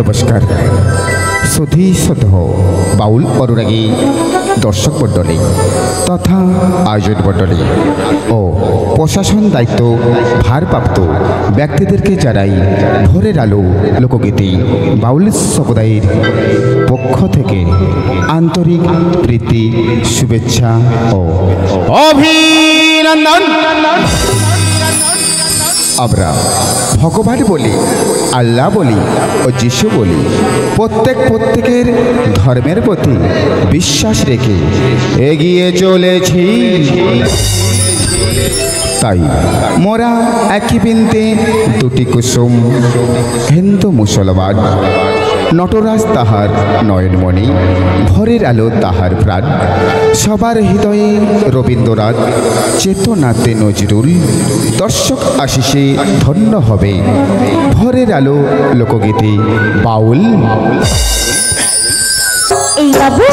নমস্কার সুধী সদ বাউল অনুরাগী দর্শক মণ্ডলী তথা আয়োজন মণ্ডলী ও প্রশাসন দায়িত্ব ভারপ্রাপ্ত ব্যক্তিদেরকে জানাই ভোরের আলো লোকগীতি বাউল সম্প্রদায়ের পক্ষ থেকে আন্তরিক প্রীতি শুভেচ্ছা ও অভিনন্দন। আমরা ভগবান বলি, আল্লাহ বলি ও যিশু বলি, প্রত্যেকের ধর্মের প্রতি বিশ্বাস রেখে এগিয়ে চলেছি। তাই মোরা একই বৃন্তে দুটি কুসুম, হিন্দু মুসলমান, নটরাজ তাহার নয়নমণি, ভোরের আলো তাহার প্রাণ, সবার হৃদয়ে রবীন্দ্রনাথ, চেতনাতে নজরুল, দর্শক আশিসে ধন্য হবে ভোরের আলো লোকগীতি বাউল। এই বাবু,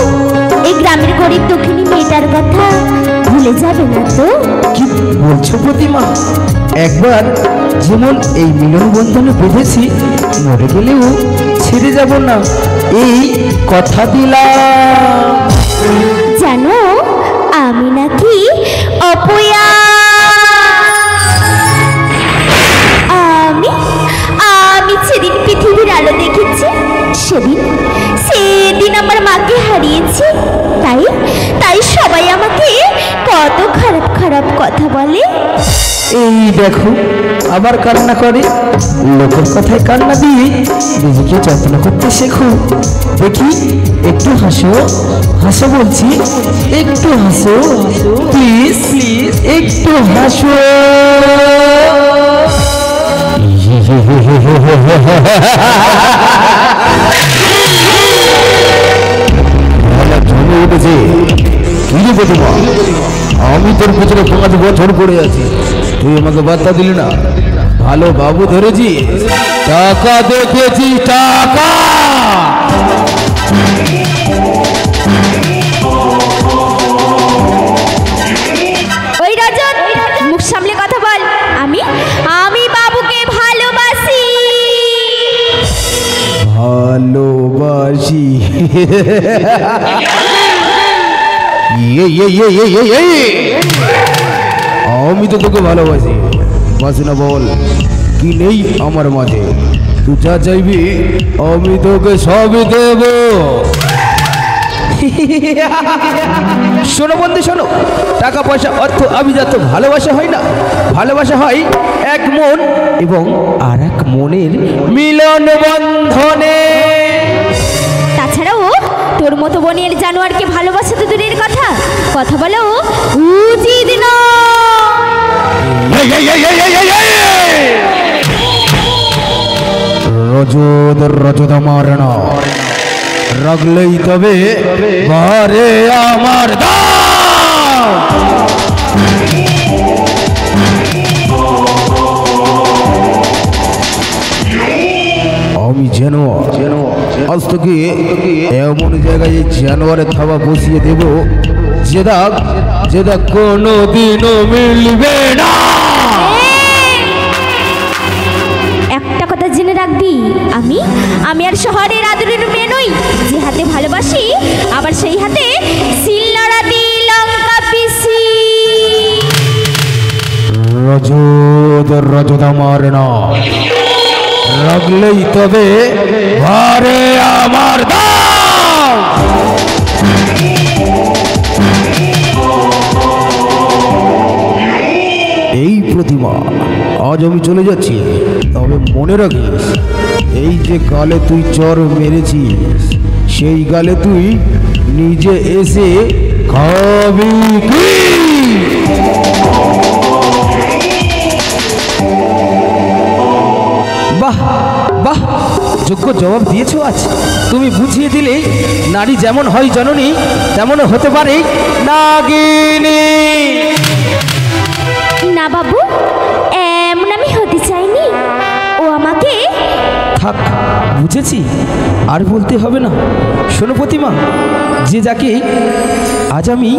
এই গ্রামের গরিব দক্ষিণী মেয়েটার কথা ভুলে যাবে না তো? কি বলছো প্রতিমা? একবার যেমন এই মিলন বন্ধনে বেঁধেছি, মরে গেলেও ছেড়ে যাব না, এই কথা দিলাম। জানো, আমি নাকি অপয়া। আমি সেদিন পৃথিবীর আলো দেখেছি, সেদিন আমার মাকে হারিয়েছি। তাই সবাই আমাকে কত খারাপ খারাপ কথা বলে। এই দেখো আবার কান্না করে। লোকের কথায় কান্না দিয়ে নিজেকে যত্ন করতে শেখো। দেখি একটু হাসো, হাসো বলছি, একটু হাসো প্লিজ, প্লিজ একটু হাসো। আমি তোর পেছনে 5 বছর পড়ে আছি, তুই আমাকে বার্তা দিলি না। ভালো বাবু ধরেছি, টাকা দেখেছি, টাকা। ওই রাজন, মুখ সামলে কথা বল। আমি বাবুকে ভালোবাসি। ভালোবাসি? আমি তো তোকে ভালোবাসি, বাসি না বল? কি নেই আমার মাঝে? তুই যা চাইবি আমি তোকে সবই দেব। শোনো বন্ধু শোনো, টাকা পয়সা অর্থ আভিজাত্য ভালোবাসা হয় না। ভালোবাসা হয় এক মন এবং আর এক মনের মিলন বন্ধনে। তাছাড়াও তোর মতো বনের জানোয়ারকে ভালোবাসা তো দূরের কথা বলো উচিত না। রজত আমার না রাগলেই তবে বারে আমার আমি জানোয়ার, আজ থেকে এমন জায়গায় জানোয়ারের থাবা বসিয়ে দেব যেটা কোনোদিনও মিলবে না। একটা কথা জেনে রাখবি, আমি আর শহরের আদরের মেয়ে নই, যে হাতে ভালোবাসি আবার সেই হাতে শিলনোড়া দি লঙ্কা পিসি। রজত আমার না রাগলেই তবে ভারে আমার দাও। এই প্রতিমা, আজ আমি চলে যাচ্ছি, তবে মনে রাখিস এই যে গালে তুই চর মেরেছিস, সেই গালে তুই নিজে এসে খাবি কি? বাহ বাহ, যোগ্য জবাব দিয়েছো আজ। তুমি বুঝিয়ে দিলে নারী যেমন হয় জননী, তেমনও হতে পারে নাগিনী। না বাবু, এমন আমি হতে চাইনি। ও আমাকে থাক, বুঝেছি, আর বলতে হবে না। শোনো প্রতিমা, যে যাকে আজ আমি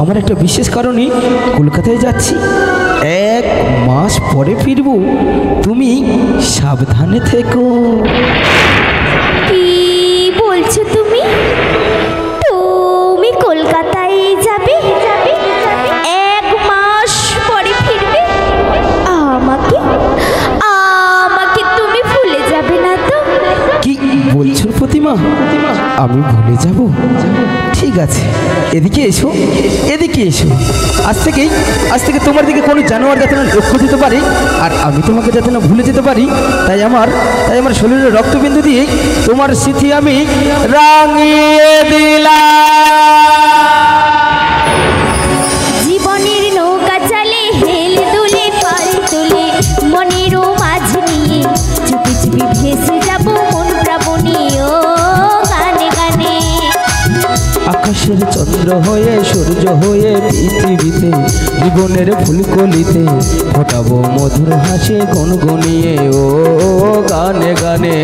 আমার একটা বিশেষ কারণে কলকাতায় যাচ্ছি, 1 মাস পরে ফিরব, তুমি সাবধানে থেকো। বলছো তুমি? তুমি কলকাতায় যাবে, 1 মাস পরে ফিরবে। আমাকে আমাকে তুমি ভুলে যাবে না তো? কি বলছো প্রতিমা? আমি ভুলে যাব? ঠিক আছে, এদিকে এসো, এদিকে এসো। আজ থেকে তোমার দিকে কোনো জানোয়ার যাতে না লক্ষ্য দিতে পারে, আর আমি তোমাকে যাতে না ভুলে যেতে পারি, তাই আমার শরীরের রক্তবিন্দু দিয়ে তোমার স্মৃতি আমি রাঙিয়ে দিলাম। জীবনের নৌকা চালে হেলে দুলে পাল তুলে, মনেরও মাঝ নিয়ে চুপি চুপি ভেসে যাব মন প্রাবণী ও গানে গানে। আকাশের চন্দ্র হয়ে সূর্য হয়ে পৃথিবীতে জীবনের ফুলকলিতে ফোটাবো মধুর হাসি গুনগুনিয়ে ও গানে গানে।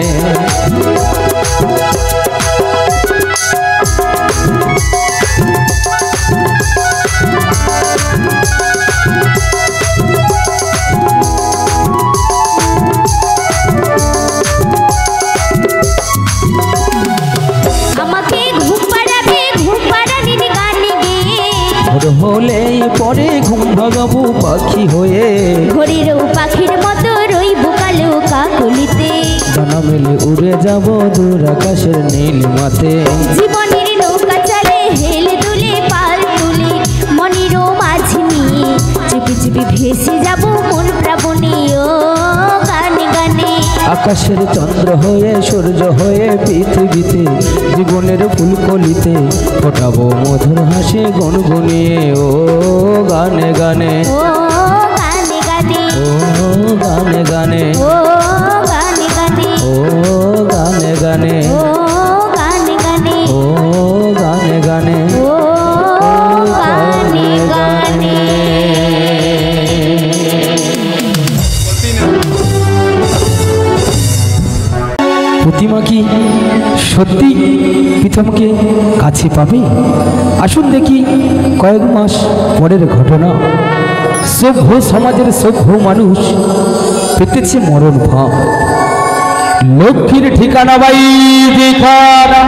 আমাকে ঘুম পাড়াবে ঘুম পাড়ানির গানে গেয়ে, ভোর হলে পরে ঘুম ভাগাবো পাখি হয়ে, ঘড়িরও পাখির মতো রইব কালো কাকলিতে। ডানা মেলে উড়ে যাব দূর আকাশের নীল মাতে। জীবনের নৌকা চালে হেলে দুলে পাল তুলে, মনেরও মাঝ নিয়ে চুপি চুপি ভেসে যাব মন প্রাবণী ও গানে গানে। আকাশের চন্দ্র হয়ে সূর্য হয়ে পৃথিবীতে জীবনের ফুলকলিতে ফোটাবো মধুর হাসি গুনগুনিয়ে ও গানে গানে। ও গানে গানে, ও গানে গানে, ও গানে গানে, ও গানে গানে, ও গানে গানে, ও গানে গানে, ও গানে গানে। প্রতিমা কি সত্যি প্রীতমকে কাছে পাবে? আসুন দেখি কয়েক মাস পরের ঘটনা। সভ্য সমাজের সভ্য মানুষ পেতেছে মরণ ভাব। লক্ষ্মীর ঠিকানা বাই ঠিকানা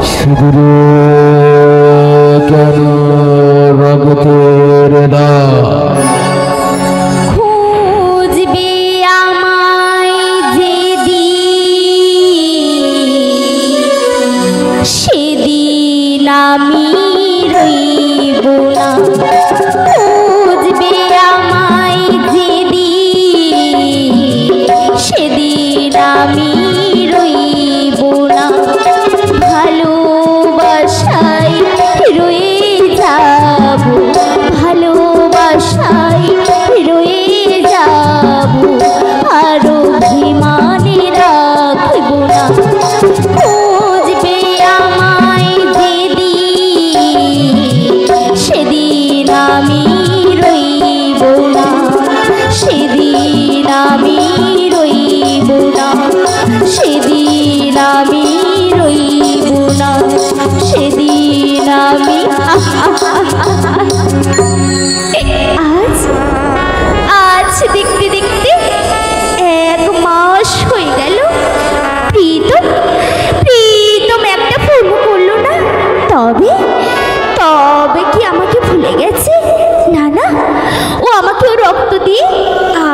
সিঁদুর কেন রক্তের দাগ। খুঁজবে আমায় যেদিন, সেদিন আমি রইব না। খুঁজবে আমায় যেদিন, সেদিন আমি রইব না। ভালোবাসায় রয়ে যাব, ভালোবাসায় রয়ে যাব, আরো অভিমানে রাখব না। খুঁজবে আমায় যেদিন, সেদিন আমি রইব না, সেদিন আমি রইব না, সেদিন আমি রইব না, সেদিন আমি। আজ আজ দেখতে দেখতে 1 মাস হয়ে গেল। প্রীতম প্রীতম একটা ফোন করলো না। তবে তবে কি আমাকে ভুলে গেছে? না না, ও আমাকে ও রক্ত দিয়ে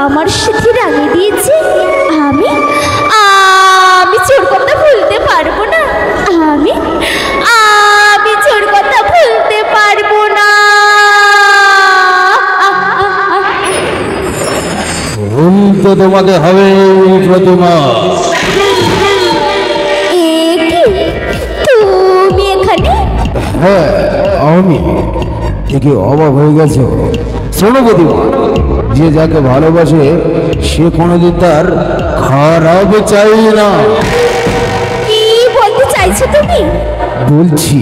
আমার সাথে রাঙিয়ে দিয়েছে। আমি আমি চোর কথা ভুলতে পারবো না। আমি আমি চোর কথা ভুলতে পারবো না। তো তোমাকে হবে প্রতিমা। এ কি, তুমি এখানে? হ্যাঁ আমি। ঠিকই অবাক হয়ে গেছো? শোনো প্রতিমা, যে যাকে ভালোবাসে সে কোনোদিন তার খারাপ চাই না। কি বলতে চাইছো তুমি? বলছি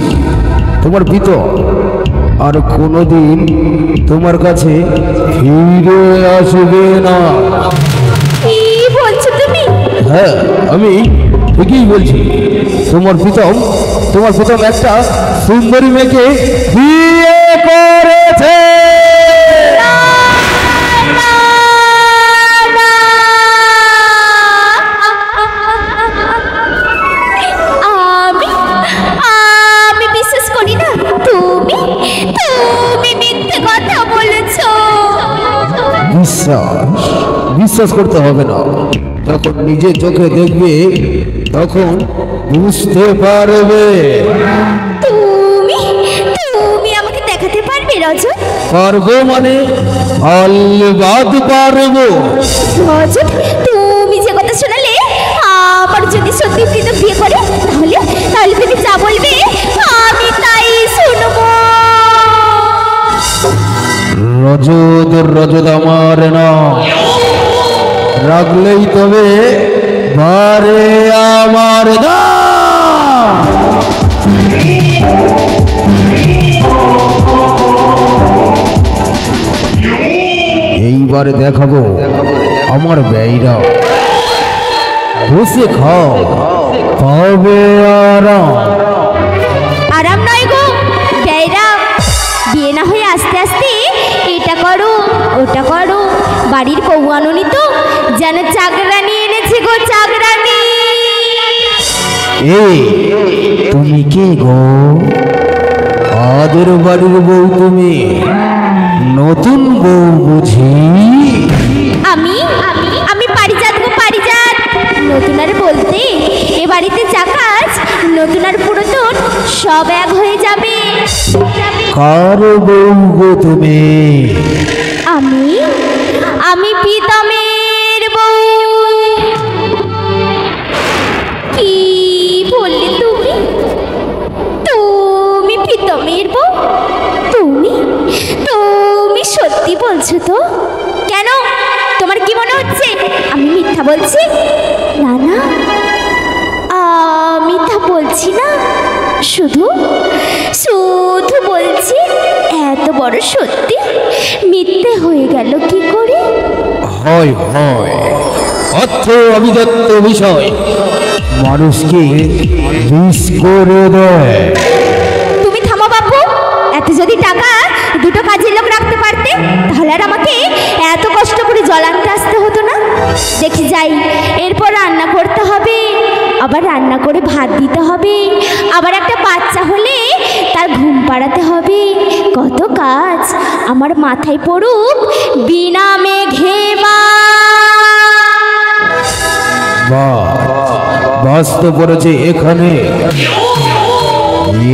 তোমার প্রীতম আর কোনোদিন তোমার কাছে ফিরে আসবে না। কি বলছো তুমি? হ্যাঁ আমি ঠিকই বলছি। তোমার প্রীতম একটা সুন্দরী মেয়েকে বিয়ে করেছে। বিশ্বাস করতে হবে না, যখন নিজের চোখে দেখবে তখন বুঝতে পারবে। তুমি তুমি আমাকে দেখাতে পারবে রজত? পারবো মানে আলবাদ পারবো। রজত, তুমি যে কথা শোনালে, আবার যদি সত্যি প্রীতম বিয়ে করে তাহলে তাহলে তুমি যা বলবে আমি তাই শুনবো। রজত রজত আমার না, রাখলেই তবে বারে আমার না। এইবার দেখাবো আমার ব্যয়রা, বসে খাও পাবে আরাম। আরাম নয় গো বেয়রা, বিয়ে না হয়ে আস্তে আস্তে এটা করো ওটা করো। বাড়ির বউ আনুনি তো, যেন চাকরানি এনেছে গো, চাকরানি। এই তুমি কে গো? আদের বাড়ির বউ তুমি? নতুন বউ বুঝি? আমি আমি আমি পারিজাত গো, পারিজাত। নতুন আর বলতে এ বাড়িতে যা কাজ, নতুন আর পুরাতন সব এক হয়ে যাবে। কার বউ গো তুমি? আমি আমি প্রীতমের বউ। কি বললে তুমি? তুমি প্রীতমের বউ? তুমি তুমি সত্যি বলছো তো? কেন, তোমার কি মনে হচ্ছে আমি মিথ্যা বলছি? না না, মিথ্যা বলছি না, শুধু শুধু বলছি এত বড় সত্যি মিথ্যে হয়ে গেল কি করে? হয় হয়, অর্থ অবিদত্ত বিষয় মানুষকে বিষ করে দেয়। তুমি থামো বাপু, এত যদি টাকা দুটো কাজের লোক রাখতে পারতে তাহলে আর আমাকে এত কষ্ট করে জল আনতে আসতে হতো না। দেখি যাই, এরপর রান্না করতে হবে, আবার রান্না করে ভাত দিতে হবে, আবার একটা বাচ্চা হলে তার ঘুম পাড়াতে হবে। কত কাজ আমার মাথায় পড়ুক বিনা মেঘে বাস তো পড়েছে এখানে,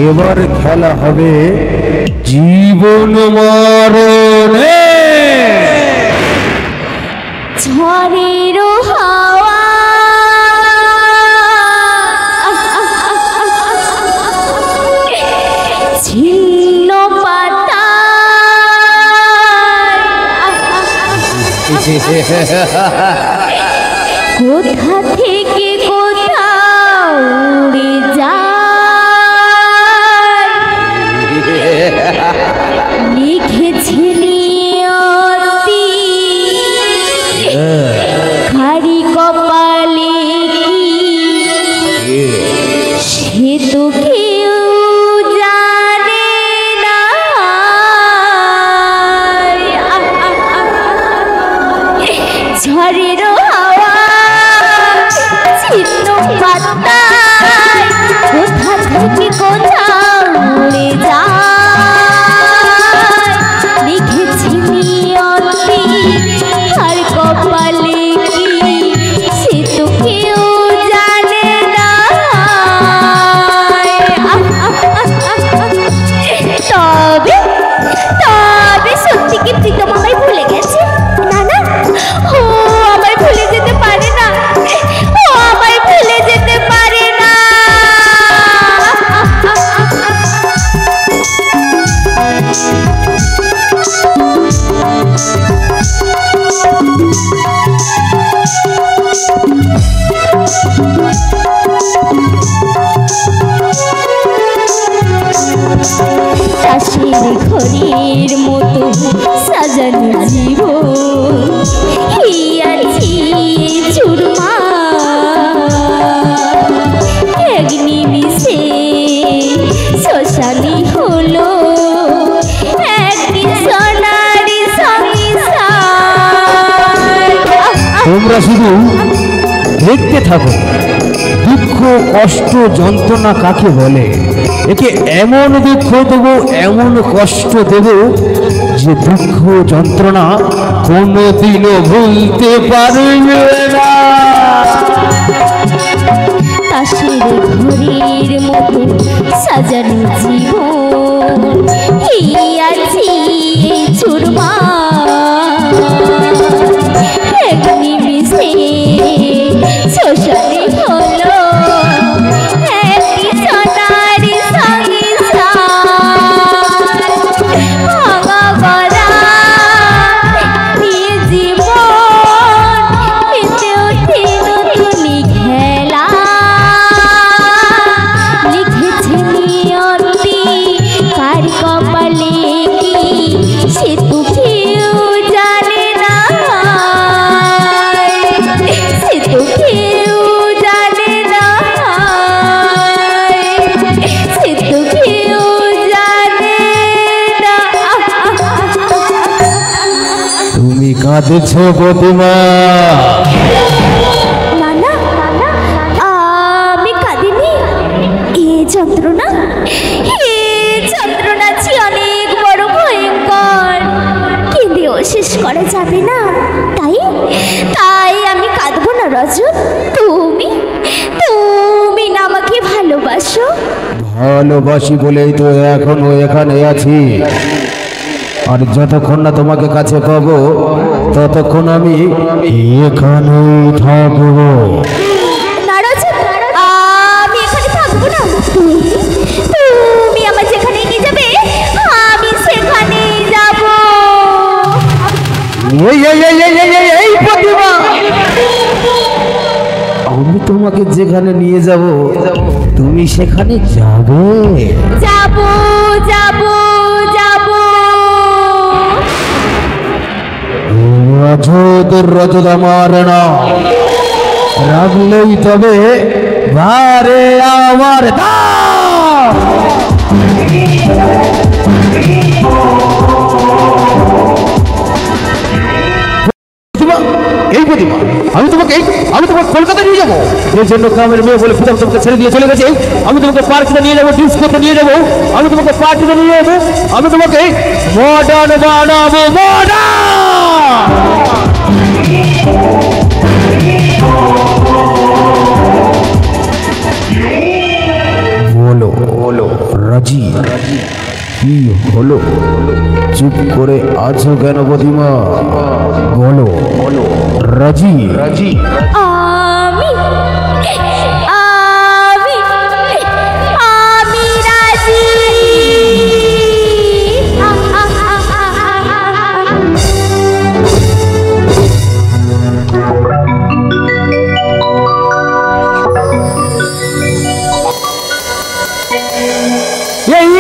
এবার খেলা হবে জীবন মরণে। ঝড়ের হাওয়া ছিন্ন পাতা, কোথা থেকে কোথাও উড়ে যায়, লিখেছে নিয়তি খারি কপালে কি সে তো কেউ জানে না। ঝড়ের হাওয়া ছিন্ন পাতায় কোথা থেকে কোথাও উড়ে যায়, লিখেছি নিয়তি আর কপালে কি সে তো কেউ জানে না। তবে তবে সত্যি কি প্রীতম আমায় ভুলে গেছে? না না, ও আমায় ভুলে যেতে পারে না, ও আমায় ভুলে যেতে পারে না। চাষের ঘরের মতো সাজানো জীবন হিয়াছি চুরমা, এক নিমিষে শ্মশানি হলো এক সোনারি সংসার। তোমরা শুধু দেখতে থাকো, দুঃখ কষ্ট যন্ত্রণা কাকে বলে, একে এমন দুঃখ দেবো এমন কষ্ট দেবো যে দুঃখ যন্ত্রণা কোনোদিনও ভুলতে পারবে না। তাসের ঘরের মতো সাজানো জীবন আছি চুরমার, এক নিমিষে শ্মশানে হলো একই সোনার সংসার। ভাঙা গলা নিয়ে জীবন পেতে ওঠে নতুন খেলা, লিখেছে নিয়তি কার কপালে কি সে তো কেউ জানে না, সে তো কেউ জানে না, সে তো কেউ জানে না। তুমি কাঁদেছো প্রতিমা? না না, আমি কাঁদিনি। এ যন্ত্রণা যে অনেক বড় ভয়ঙ্কর, কেঁদেও শেষ করা যাবে না। তাই তাই আমি কাঁদবো না রজত। তুমি তুমি না আমাকে ভালোবাসো? ভালোবাসি বলেই তো এখনো এখানে আছি, আর যতক্ষণ না তোমাকে কাছে পাবো ততক্ষণ আমি এখানেই থাকবো। না রজত, আমি এখানে থাকবো না। তুমি আমার যেখানে নিয়ে যাবে আমি সেখানেই যাব। এই প্রতিমা, আমি তোমাকে যেখানে নিয়ে যাব তুমি সেখানে যাবে? যাব যাব যাব। রজত আমার না, রাখলেই তবে বারে আমার দাম। এই প্রতিমা, আমি তোমাকে কলকাতা নিয়ে যাবো, এর জন্য গ্রামের মেয়ে বলে পিতা তোমাকে ছেড়ে দিয়ে চলে গেছে। আমি তোমাকে পার্টিতে নিয়ে যাবো, ডিস্কোতে নিয়ে যাবো, আমি তোমাকে পার্টিতে নিয়ে যাবো, আমি তোমাকে মডার্ন বানাবো, বলো বলো রাজি, কি হলো? চুপ করে আছো কেন প্রতিমা? বলো রাজি? আমি আমি আমি রাজি। এই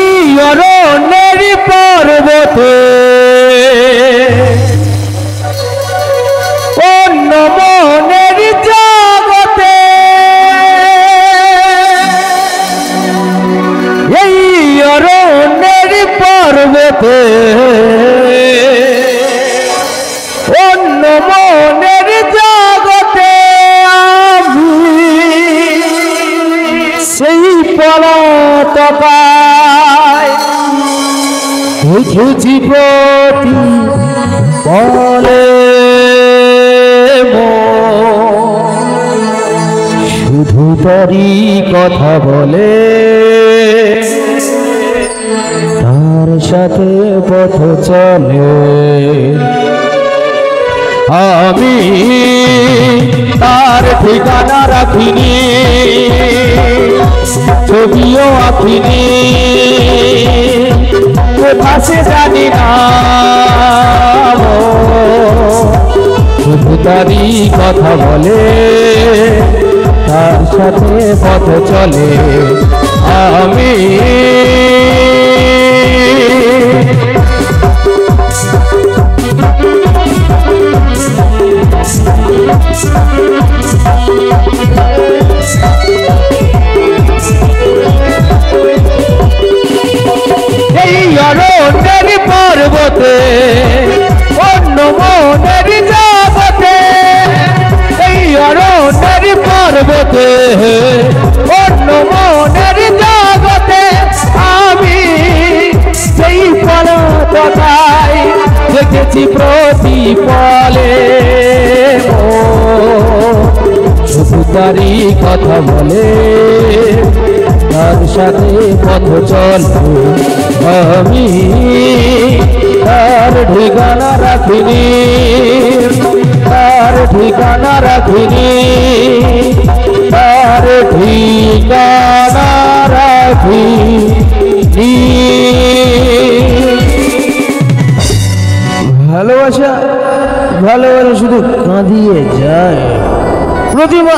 অরণ্যের পর্বতে অন্য মনের জগতে, এই অরণ্যের পর্বতে অন্য মনের জগতে আমি সেই পলাতকায় দেখেছি প্রতি বলে শুধু তারই কথা বলে, তার সাথে পথ চলে। আমি তার ঠিকানা রাখিনি, ছবিও আঁকিনি, কোথা সে জানি না, শুধু তারই কথা বলে, তার সাথে পথ চলে। আমি এই অরণ্যের পর্বতে অন্য মনের জগতে, এই অরণ্যের পর্বতে অন্য মনের জগতে আমি সেই পলাতকায় দেখেছি প্রতিপলে শুধু তারই কথা বলে তার সাথে পথ চলবো আমি তার ঠিকানা রাখিনি তার ঠিকানা রাখিনি তার ঠিকানা রাখিনি ভালোবাসা ভালোবাসা শুধু কাঁদিয়ে যায় প্রতিমা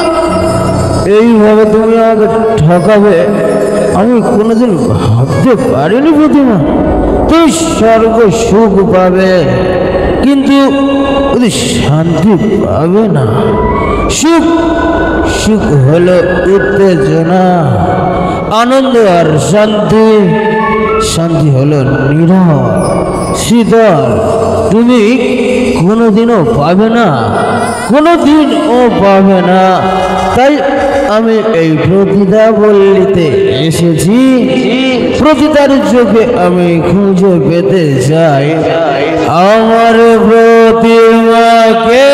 এইভাবে তুমি আমাকে ঠকাবে আমি কোনোদিন ভাবতে পারিনি প্রতিমা তুই স্বর্গ সুখ পাবে কিন্তু ওদের শান্তি পাবে না সুখ সুখ হলো উত্তেজনা আনন্দ আর শান্তি শান্তি হলো নীরব শীতল তুমি কোনোদিনও পাবে না কোনোদিনও পাবে না তাই আমি এই প্রতিটা বললিতে এসেছি প্রতিটার চোখে আমি খুঁজে পেতে চাই আমার প্রতিমাকে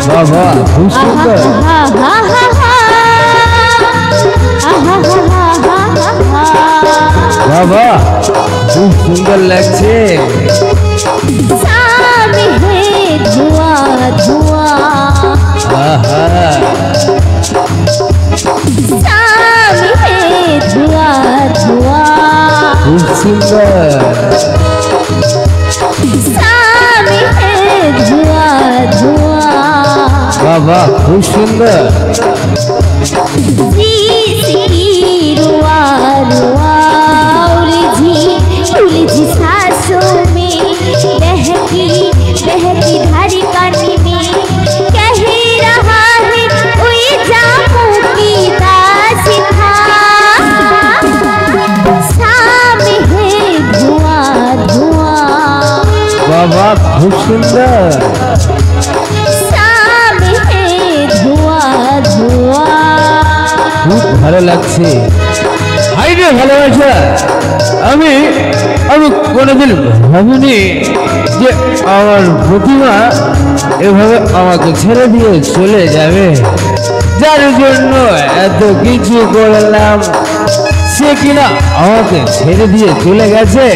বাবা খুব সুন্দর বাবা খুব সুন্দর লাগছে धुआं धुआं धुआं धुआं खूब सुंदर धुआं धुआं बाबा खूब सुंदर रुआ रुआ उलझी सांसों में बहकी बहकी धारी कानी में कह रहा है कोई जामों की दास्तां सामने है धुआं धुआं बाबा खूब सुंदर सामने है धुआं धुआं खूब ভালো লাগছে হাইরে ভালোবাসা আমি আমি কোনোদিন ভাবিনি যে আমার প্রতিমা এভাবে আমাকে ছেড়ে দিয়ে চলে যাবে যার জন্য এত কিছু করলাম সে কিনা আমাকে ছেড়ে দিয়ে চলে গেছে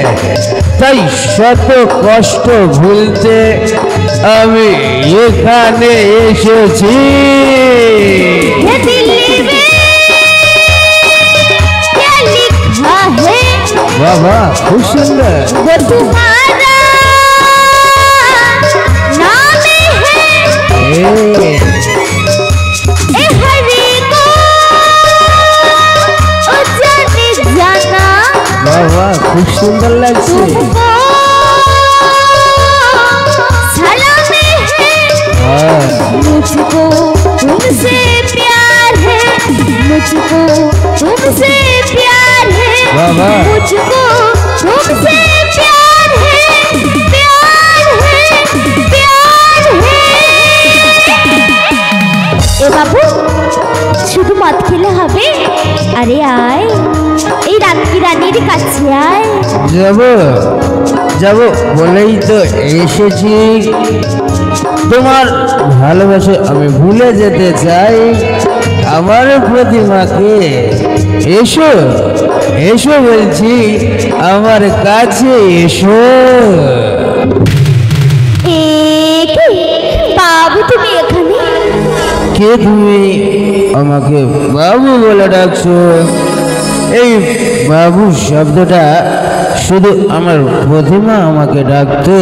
তাই শত কষ্ট ভুলতে আমি এখানে এসেছি বাবা খুব সুন্দর तुम्हारा नाम है ए हरि को जाने जाना बाबा खूब सुंदर लगছে तुमको सलाम है मुझको तुमसे प्यार है मुझको तुमसे प्यार है बाबा मुझको तुमसे प्यार है प्यार है प्यार है ए बाबू শুধু মদ খেলে হবে আরে আয় এই রানী রানীর কাছে আয় যাব যাব বলেই তো এসেছি তোমার ভালোবাসা আমি ভুলে যেতে চাই আমার প্রতিমাকে এসো এসো বলছি আমার কাছে এসো বাবু তুমি এখানে কে তুমি আমাকে বাবু বলে ডাকছো এই বাবু শব্দটা শুধু আমার প্রতিমা আমাকে ডাকতো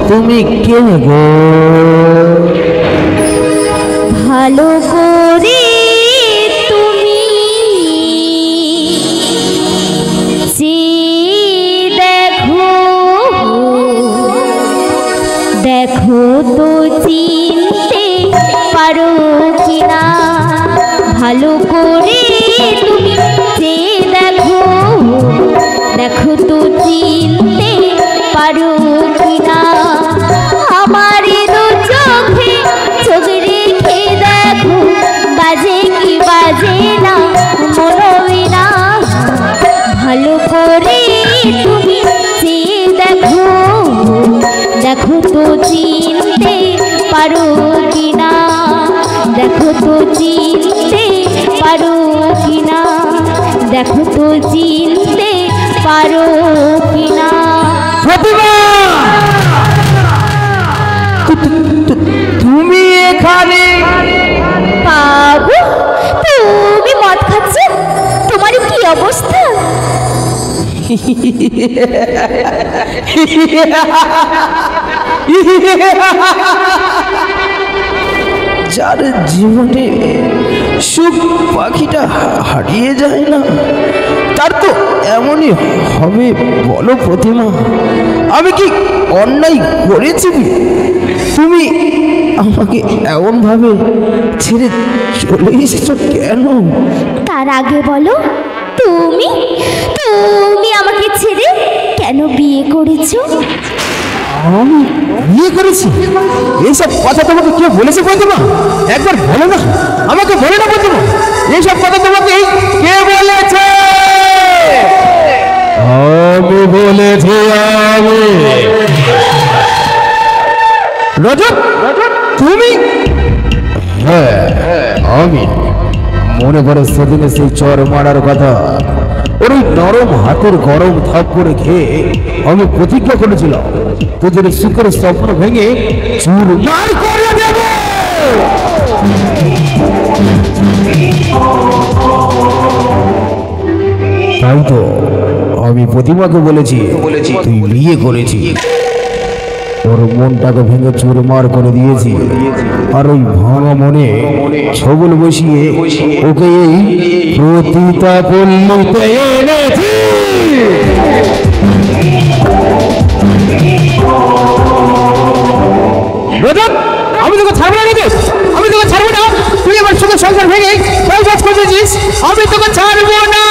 তুমি কে গো ভালো করে তুমি দেখো দেখো তো চিনতে পারো কিনা ভালো করে তুমি দেখো দেখো তো চিনতে দেখো তো চিনতে পারো কিনা, দেখো তো চিনতে পারো কিনা। প্রতিমা, তুমি এখানে? বাবু, তুমি মদ খাচ্ছ, তোমার কি অবস্থা? যার জীবনে সুখ পাখিটা হারিয়ে যায় না, তার তো এমনই হবে বলো প্রতিমা? আমি কি অন্যায় করেছি? তুমি আমাকে এমন ভাবে ছেড়ে চলে এসেছো কেন? তার আগে বলো, তুমি তুমি আমাকে ছেড়ে কেন বিয়ে করেছো? আমি বিয়ে করেছি? এইসব কথা তোমাকে কে বলেছে প্রতিমা? একবার বলো না, আমাকে বলো না প্রতিমা, এইসব কথা তোমাকে কে বলেছে? আমি বলেছি। আমি রজব, তুমি? হ্যাঁ, আমি। মনে করে সেদিনে সেই চর মারার কথা, ওর ওই নরম হাতের গরম থাপ্পড়ে খেয়ে আমি প্রতিজ্ঞা করেছিলাম তোদের সুখের স্বপ্ন ভেঙে চুরমার করে দেব। তাই তো আমি প্রতিমাকে বলেছি তুই বিয়ে করেছিস, ওর মনটাকে ভেঙে চুরমার করে দিয়েছি, আর ওই ভাঙা মনে ছবল বসিয়ে ওকে এই প্রতিতা পল্লীতে এনেছি। আমি তোকে ছাড়বো না, আমি তোকে ছাড়বো না। তুই আমার সঙ্গে সংসার ভেঙে কাজ করেছিস, আমি তোকে ছাড়বো না।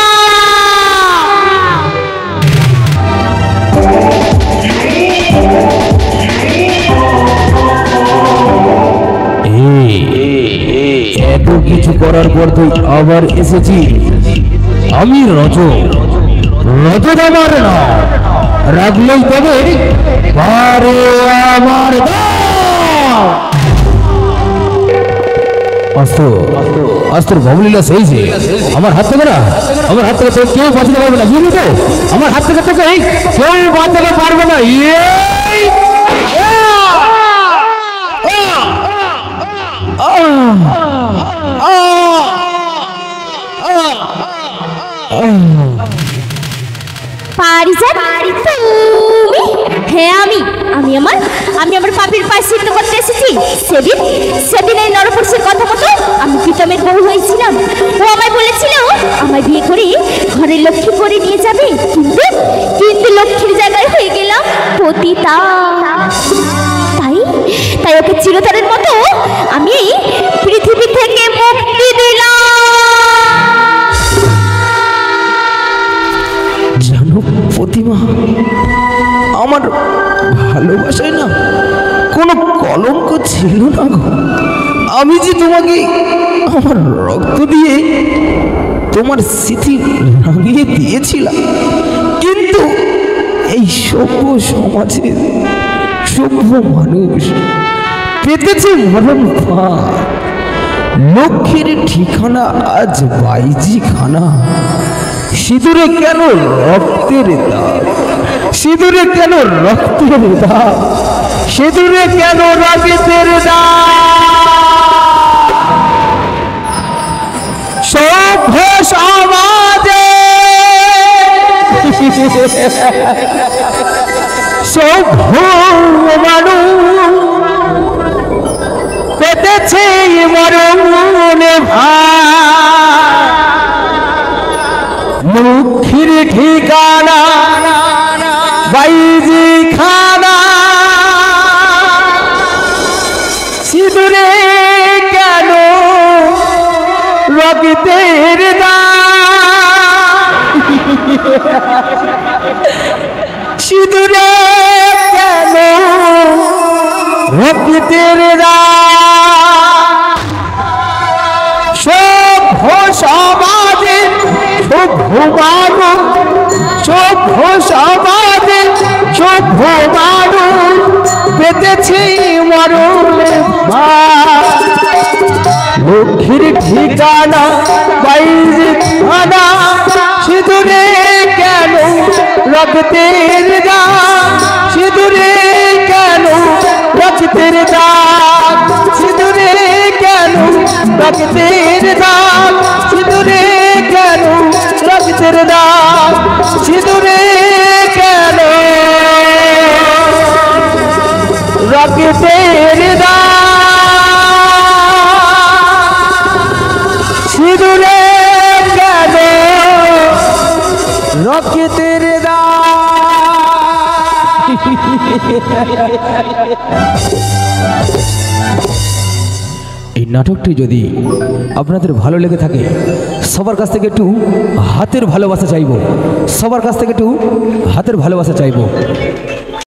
এত কিছু করার পর তুই আবার এসেছি। আমি রজব আমার না, রাখলেই তবে পারে আমার। আস্ত ভবলীলা সেই যে আমার হাত থেকে না, আমার হাত থেকে কেউ বাঁচাতে পারবে না, বুঝলি তো? আমার হাত থেকে তোকে কেউ বাঁচাতে পারবে না। তুমি? হ্যাঁ, আমি আমার পাপির পায়ে সিদ্ধ করতে এসেছি। সেদিন এই নরপুরুষের কথা মতো আমি প্রীতমের বউ হয়েছিলাম। ও আমায় বলেছিল আমায় বিয়ে করে ঘরের লক্ষ্মী করে নিয়ে যাবে, কিন্তু লক্ষ্মীর জায়গায় হয়ে গেলাম পতিতা। তাই ওকে চিরতরের মতো আমি পৃথিবী থেকে মুক্তি দিলাম। জানো প্রতিমা, আমার ভালোবাসায় না কোনো কলঙ্ক ছিল না গো। আমি যে তোমাকে আমার রক্ত দিয়ে তোমার স্মৃতি রাঙিয়ে দিয়েছিলাম, কিন্তু এই সভ্য সমাজে সভ্য মানুষ পেতেছে মরণ ফাঁদ। লক্ষ্মীর ঠিকানা আজ বাইজি খানা। সিঁদুরে কেন রক্তের দাগ, সিঁদুরে কেন রক্তের দাগ, সিঁদুরে কেন রক্তের দাগ। সভ্য সমাজে সভ্য মানুষ পেতেছে মরণে ভাগ। লক্ষ্মীর ঠিকানা বাইজি খানা। সিঁদুরে কেন রক্তের দাগ, সিঁদুরে কেন রক্তের দাগ। সভ্য সমাজে সভ্য মানুষ, সভ্য সমাজে সভ্য মানুষ পেতেছে মরণে ভাগ। বাড়ির ঠিকানা বাইরে থানা সিঁদুরে কেন রক্তের দাগ সিঁদুরে কেন রক্তের দাগ সিঁদুরে কেন রক্তের দাগ সিঁদুরে কেন রক্তের দাগ সিঁদুরে কেন রক্তের দাগ সিঁদুরে কেন রক্তের এই নাটকটি যদি আপনাদের ভালো লেগে থাকে সবার কাছ থেকে একটু হাতের ভালোবাসা চাইবো, সবার কাছ থেকে একটু হাতের ভালোবাসা চাইবো।